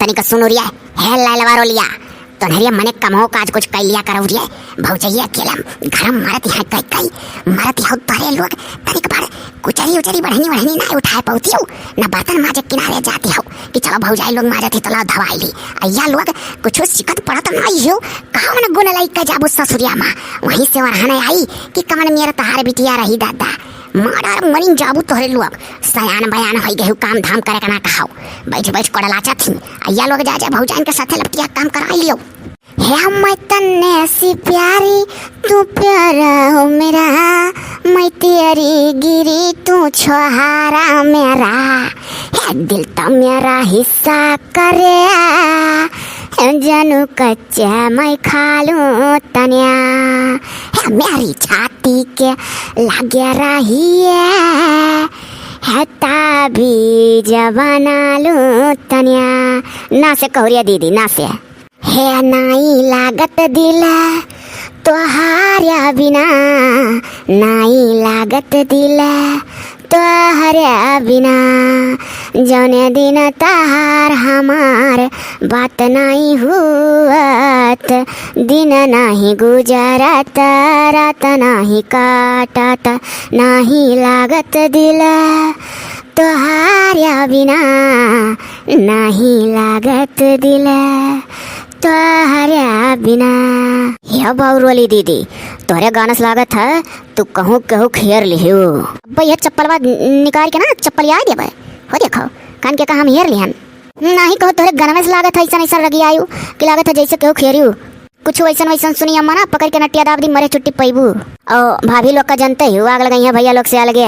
तनिक सुनुरिया है लैलवा रोलिया तो नरिया मने कमो काज कुछ कई लिया करूरिया भौजैया अकेला घर मारत है कई मारत हो तारे लोग तनिक बार कुचरी बढ़नी ना उठाए पौती हो ना बर्तन माजे किनारे जाती हो कि चलो भौजाई लोग माजे थे तो ला दवाई ली अय्या लोग कुछ शिकत पड़त नहीं हो कहाँ मन गुण लाई का जाबू ससुरिया माँ वहीं से वरहाने आई कि कमन मेरा तहार बिटिया रही दादा मार मरिन जाबू तोहरे लोग सयान बयान हो गए काम धाम करे का ना कहाओ बैठ कोडलाचा थी अय्या लोग जा भौजाइन के साथे लपटिया काम कराई लियो है मैं तन्ने सी प्यारी तू प्यारा हो मेरा मैं तेरी गिरी तू छोहारा मेरा है दिल तो मेरा हिस्सा करे जानू कच्चा मैं खा लूं तनिया है मेरी छाती के लगे रही है ताबी जवाना लूं तनिया ना से कौरिया दीदी ना से है नाई लागत दिल तोहारा बिना नाई लागत दिल तोहरा बिना जौने दिन तहार हमार बात नहीं हुआत दिन नहीं गुजरत रात नहीं काटत नहीं लागत दिल तोहारा बिना नहीं लागत दिल तोहरा बिना। या बाउरोली दीदी तोहरे गाना से लागत है तू कहूँ कहूँ खेर लियो भैया चप्पलवा निकाल के ना चप्पल याद देवे हो देखो कान के कहा हम हेर लिहन नहीं कहो तोहरे गाना से लागत है ऐसा लगी आयु कि लागत है जैसे कहूँ खेरियो कुछ वैसन सुनी अम्मा ना पकड़ के नटिया दाब दी मरे छुट्टी पैबू और भाभी लोग का जनते ही आग लगाई है भैया लोग से अलग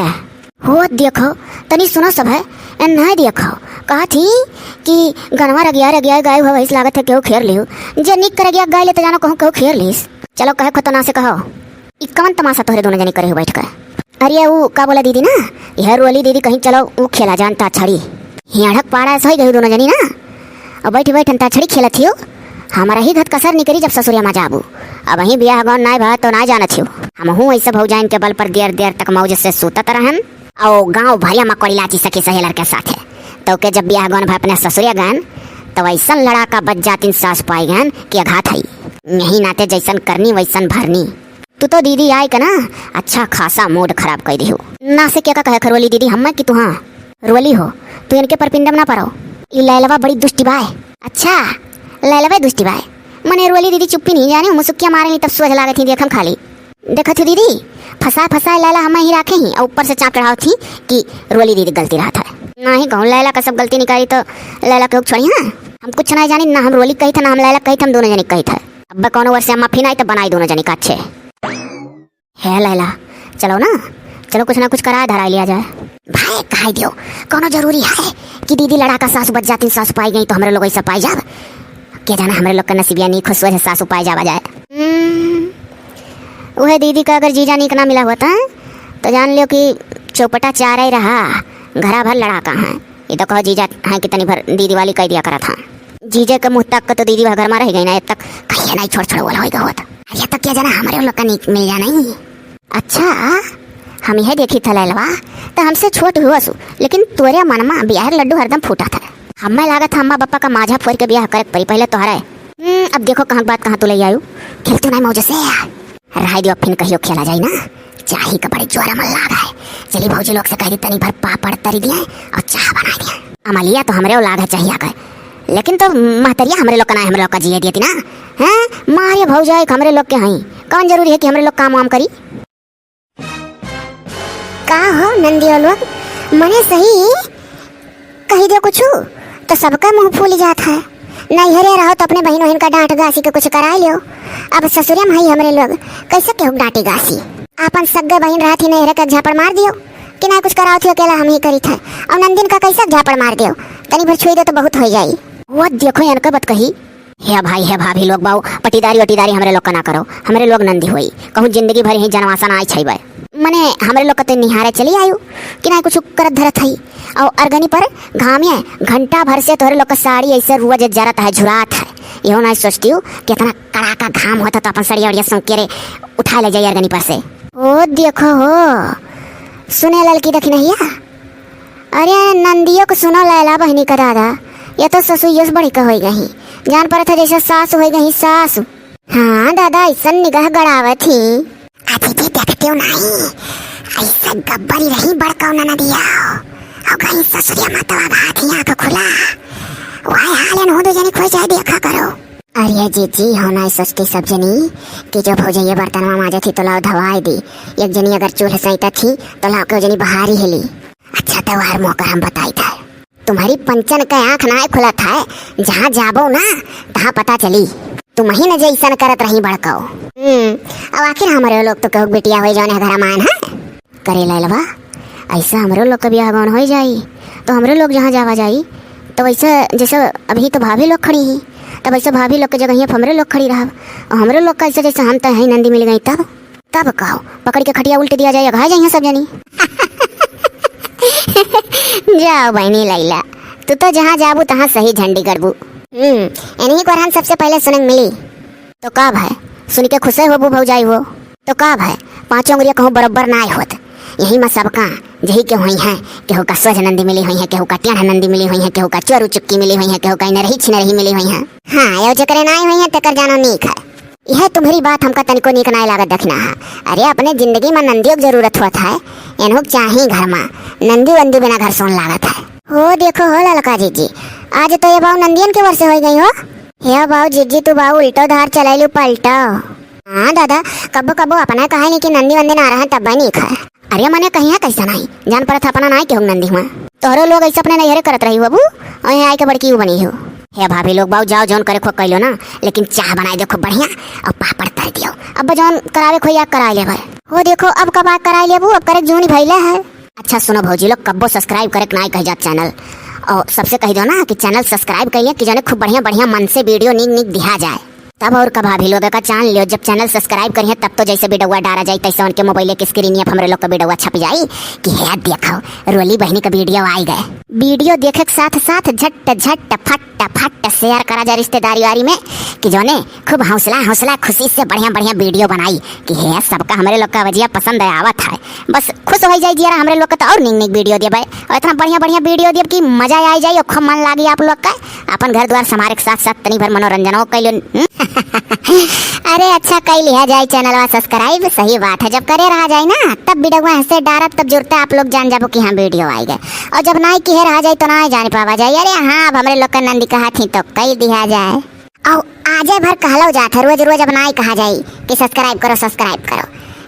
हो देखो तनी सुनो सब है नहीं देखो कहा थी कि गनवा रगिया गाय हुआ वैसे लागत है केहू खेर लियो जे निक कर गया गाय ले तो जानो कहूँ केहू खेर लीस चलो कहे खतो ना से कहो इक्कवन तमाशा तोहरे दोनों जनी करे हो बैठ कर अरे वो का बोला दीदी ना यह रोली दीदी कहीं चलो वो खेला जानता छड़ी हियाड़क पाड़ा सही गई दोनों जनी ना और बैठ अंता छड़ी खेला थियो हमारा ही घर कसर निकली जब ससुरिया माँ जाबू अब वहीं ब्याह गौन नाय भा तो ना जाना थियो हम हूँ ऐसे भौजाइन के बल पर देर तक मौज से सूतत रहन और गाँव भरिया मकड़ी लाची सखी सहेलर के साथ है तो के जब ब्याह गौन भा अपने ससुरिया गन तो वैसन लड़ाका बच जातिन सास पाई गन कि अघात है नहीं नाते जैसन करनी वैसन भरनी तू तो दीदी आए का ना अच्छा खासा मूड खराब कर दी हो ना से क्या कहे खरोली दीदी हम कि तू हाँ रोली हो तू इनके पर पिंडम ना पड़ो ये लैलवा बड़ी दुष्टी बाय अच्छा लैलवा दुष्टी बाय मने रोली दीदी चुप्पी नहीं जाने मुसुकिया मारे तब सोच लागत थी देखम खाली देखा थी दीदी फसा लैला हम ही रखे ही और ऊपर से चाप चढ़ाओ थी कि रोली दीदी गलती रहा था नहीं कहूँ लैला का सब गलती निकाली तो लैला के छोड़ी हाँ हम कुछ नहीं जानी ना हम रोली कही था ना हम लैला कही था हम दोनों जनी कही था अब कौन वर्ष से माफी नहीं तो बनाई दोनों जनी का अच्छे है लैला चलो ना चलो कुछ ना कुछ करा धरा लिया जाए भाई कहा दियो कोनो जरूरी है कि दीदी लड़ाका सासू बच जाती सासू पाई गई तो हमारे लोग ऐसा पाई जाब क्या जाना हमारे लोग का नसीबिया नहीं खुश हुए सासू पाई जावा जाए वह दीदी का अगर जीजा नीक ना मिला होता तो जान लियो कि चौपटा चार ही रहा घरा भर लड़ाका है ये तो कहो जीजा है कितनी भर दीदी वाली कह दिया करा था जीजे के मुँह तक तो दीदी घर में रह गई ना तक कहीं नहीं छोड़ वाला होगा अरे तक क्या जाना हमारे लोग का नीक मिल जाना ही अच्छा हम यह देखी था लैलवा तो हमसे छोट हुआ सु लेकिन तोरे मनमा ब्याह लड्डू हरदम फूटा था हमें लागत अम्मा बप्पा का माझा फोड़ के ब्याह करे परी पहले तोहरा अब देखो कहाँ बात कहाँ तू ले आयु खेलते नहीं मौज से रहा दियो फिर कहियो खेला जाए ना चाही का बड़े जोरा मन लाग है चली भौजी लोग से कह दी तनी भर पापड़ तरी दिया और चाह बना दिया अमलिया तो हमरे लाग है चाहिए कर लेकिन तो महतरिया हमरे लोग का ना हमरे लोग का जिए दिए थी ना हैं मारे भौजाई हमरे लोग के हई कौन जरूरी है कि हमरे लोग काम वाम करी का हो नंदियो लोग मने सही कही दो कुछ तो सबका मुंह फूल जाता है नहीं हरे रहो तो अपने बहनों का डांट गासी के कुछ करा लियो अब ससुरिया में हमरे लोग कैसे केहू डांटी गासी अपन सग्गे बहन रहा थी नहीं का झापड़ मार दियो कि ना कुछ कराओ थी अकेला हम ही करी था और नंदिन का कैसा झापड़ मार दियो तनी भर छुई दे तो बहुत हो जाई वो देखो इनका बत कही है भाई है भाभी लोग बाऊ पटीदारी वटीदारी हमरे लोग का ना करो हमरे लोग नंदी होई कहूँ जिंदगी भर ही जनवासा ना आई छै मने हमरे लोग कते निहारे चली आयु कि ना कुछ करत धरत है और अरगनी पर घामिया घंटा भर से तोहरे लोग का साड़ी ऐसे रोज जरत है झुरात है यो नहीं सोचती हूँ कि इतना कड़ाका घाम होता तो अपन सड़िया उड़िया संकेरे उठा ले जाइए अरगनी पर से ओ देखो हो सुने ललकी दखी नहीं अरे नंदियों को सुनो लैला बहनी का दादा ये तो ससुर बड़ी का हो गई, जान पर था जैसे सास हो गई सासु। हाँ दादा ऐसा निगाह गड़ावत ही। अजी जी देखते हो नहीं, ऐसा गब्बरी रही बड़का न दिया और कहीं ससुरिया मतवा भाती आंख खुला वाई हालन हो दो जनी खोई जाए देखा करो। अरे जीजी होना सस्ती सब जनी कि जब हो जाइए बर्तन में माजा थी तो लाओ धवाई दी, एक जनी अगर चूल्हे सहिता थी तो लाओ के जनी बाहर ही हिली। अच्छा तो हर मौका हम बताई था, तुम्हारी पंचन का आँख ना खुला था, जहाँ जाबो ना तहाँ पता चली तुम ही न जैसन करत रही बड़काओ। अब आखिर हमारे लोग तो कहू बेटिया हो जाने घर मान है करे ललवा, ऐसा हमारे लोग का ब्याह गौन हो जाई तो हमारे लोग जहाँ जावा जाई तो वैसे जैसे अभी तो भाभी लोग खड़ी ही, तब वैसे भाभी लोग के जगह हमरे लोग खड़ी रहा और हमरे लोग का ऐसे जैसे हम तो है नंदी मिल गई तब कहो पकड़ के खटिया उल्टे दिया जाए घा जाइए सब जनी। जाओ बहनी लैला, तू तो जहाँ जाबू तहाँ सही झंडी गड़बू। इन्हीं को हम सबसे पहले सुनंग मिली तो का भाई सुन के खुशे हो भौ जाई हो तो का भाई पांचों उंगलियां कहूँ बराबर ना होत, यही में सबका यही के हुई है, केहू का स्वज नंदी मिली हुई है, केहू का टेढ़ नंदी मिली हुई है, केहू का चोरू चुक्की मिली हुई है, केहू का नरही छिनरही मिली हुई है। हाँ यो चक्रे ना हुई है तकर जानो नीक है। यह तुम्हारी बात हमका तनिको नीक ना लागत दखना है। अरे अपने जिंदगी में नंदियों की जरूरत होता है, इन्हों चाहिए घर में, नंदी वंदी बिना घर सोन लागत है। हो देखो हो ललका जीजी आज तो ये बाऊ नंदियन के वर्ष हो गई हो। हे बाऊ जीजी तू बाऊ उल्टो धार चलाइलू पलटो। हाँ दादा कब्बो कब्बो अपना कहा नहीं कि नंदी वंदी ना रहा तब नहीं खाए। अरे मने कहीं कैसा नहीं जान पर था अपना नहीं के नंदी हुआ तोहरो लोग ऐसे अपने नैहरे करत रही हो बाबू और यहाँ आके बड़की बनी हो। हे भाभी लोग बाऊ जाओ जौन करे खो कैलो ना, लेकिन चाह बनाए देखो बढ़िया और पापड़ तर दियो। अब जौन करावे खो या करा ले भाई हो देखो अब कब करा ले अब करे जूनी भैले है। अच्छा सुनो भौजी लोग कब्बो सब्सक्राइब करे ना कह जात चैनल और सबसे कह दो ना कि चैनल सब्सक्राइब करिए कि जाने खूब बढ़िया बढ़िया मन से वीडियो नीक नीक दिखा जाए तब और का भाभी लोग का चान लियो। जब चैनल सब्सक्राइब करिए तब तो जैसे वीडियो डाला जाए तैसे उनके मोबाइल के स्क्रीन या हमारे लोग का वीडियो छप जाए कि है देखो रोली बहनी का वीडियो आई गए। वीडियो देखे के साथ साथ झट झट फट फट शेयर करा जाए रिश्तेदारी वारी में कि जो ने खूब हौसला हौसला खुशी से बढ़िया बढ़िया वीडियो बनाई कि है सबका हमारे लोग का वजिया पसंद आवत है। बस खुश हो जाए जरा हमारे लोग का तो और निक निक वीडियो दिए और इतना बढ़िया बढ़िया वीडियो दिए कि मजा आ जाए और खूब मन लागी आप लोग का अपन घर द्वार समारे के साथ साथ तनी भर मनोरंजन हो कैलो। अरे अच्छा कई लिया जाए चैनल वा सब्सक्राइब, सही बात है। जब करे रहा जाए ना तब वीडियो ऐसे डारब तब जुड़ते आप लोग जान जाबो कि हाँ वीडियो आई गए और जब नहीं किए रहा जाए तो ना जान पावा जाए। अरे हाँ अब हमारे लोग का नंदी कहा थी तो कई दिया जाए और आजे भर कहलो जात है रोज रोज अब ना कहा जाए कि सब्सक्राइब करो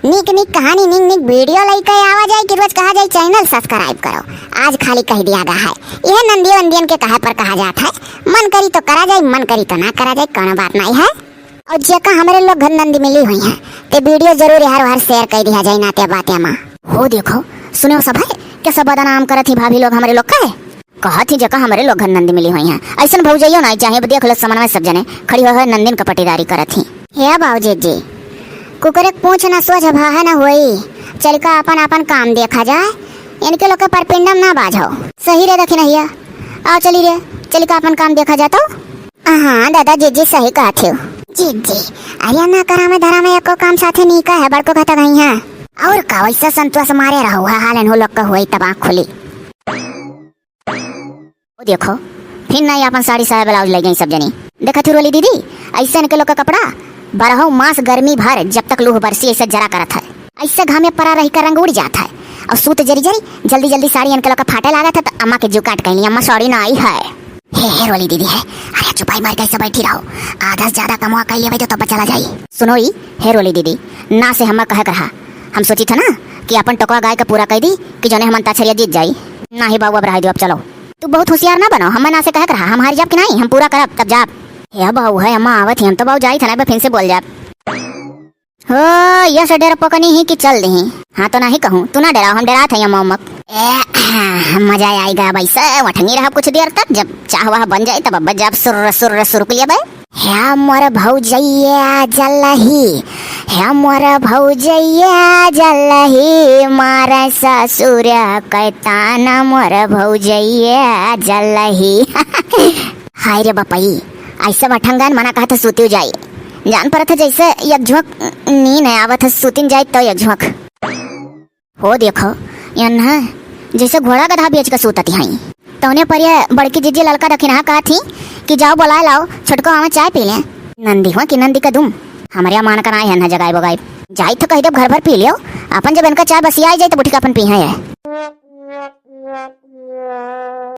निक निक कहानी निक निक वीडियो लेके आवा जाए कि रोज कहा जाए चैनल सब्सक्राइब करो। आज खाली कह दिया गया है यह नंदी वंदियन के कहे पर कहा जाता है, मन करी तो करा जाए मन करी तो ना करा जाए कोनो बात नहीं है। और जेका हमारे लोग घर नंदी मिली हुई है ते वीडियो जरूर हर शेयर कर दिया जाए नाते बाते माँ हो देखो सुनो सब है के सब बदनाम करत ही भाभी लोग हमारे लोग का कहा थी जगह हमारे लोग घर नंदी मिली हुई है ऐसा भाव जाइयो ना चाहे देख लो समन में सब जने खड़ी हुई नंदिन का पटीदारी करत ही। हे बाबूजी जी कुकरे पूछ ना सोच भा ना होई चल का अपन अपन काम देखा जाए इनके लोग के परपिंडम ना बाझो सही रे देखी नहीं आओ चली रे चल का अपन काम देखा जाता। हाँ दादा जी सही कहते हो जी अरे ना करा में धरा में एको काम साथे नहीं का है बड़को कहता गई है और का वैसा संतोष मारे रहो हालन हो लोग का हुई तब आँख खुली। देखो फिर नहीं अपन साड़ी साया ब्लाउज ले गई सब जनी देखा थी रोली दीदी ऐसे इनके लोग का कपड़ा 12 मास गर्मी भर जब तक लूह बरसी ऐसे जरा करत है ऐसे घामे परा रही का रंग उड़ जाता है और सूत जरी जरी जल्दी जल्दी साड़ी इनके लोग का फाटे लगा था तो अम्मा के जो काट कहीं अम्मा साड़ी ना आई है। हे रोली दीदी है अरे चुपाई मार कैसे बैठी रहो आधा से ज्यादा कमा कर लिए तो चला जाई। सुनो ही हे रोली दीदी ना से हम कहे कहा हम सोची था ना कि अपन टकवा गाय का पूरा कह दी कि जो हम अंताक्षरिया जीत जाई ना ही बाबू अब रह दो अब चलो तू बहुत होशियार ना बनो हम ना से कह रहा हम हार जाब कि नहीं हम पूरा करब तब जाब। हे बाबू है अम्मा आवत ही हम तो बाबू जाई था ना फिर से बोल जाब हो यह से डर पकनी ही कि चल दी। हाँ तो नहीं कहूँ तू ना डराओ हम डरा थे मम्मक मजा आएगा वैसे वठंगी रहा कुछ देर तक जब चाह वह बन जाए तब अब जब सुर सुर सुर के लिए भाई है मोर भौजैया जलही है मोर भौजैया जलही मारा ससुर कैताना मोर भौजैया जलही। हाय रे बपई ऐसे वठंगन मना कहा था सूती जाए जान पर था जैसे एक झोंक नींद आवत है सूतिन जाए तो एक झोंक हो देखो यहाँ जैसे घोड़ा गधा बेच का सूतती हई तौने पर ये बड़की जीजी लड़का रखिन कहा थी कि जाओ बुलाए लाओ छोटको आवा चाय पी ले। नंदी हुआ कि नंदी का दुम हमारे मान का ना है ना जगाए बगाए जाई तो कही घर भर पी लियो अपन जब इनका चाय बसिया जाए तो बुढ़ी का अपन पी है।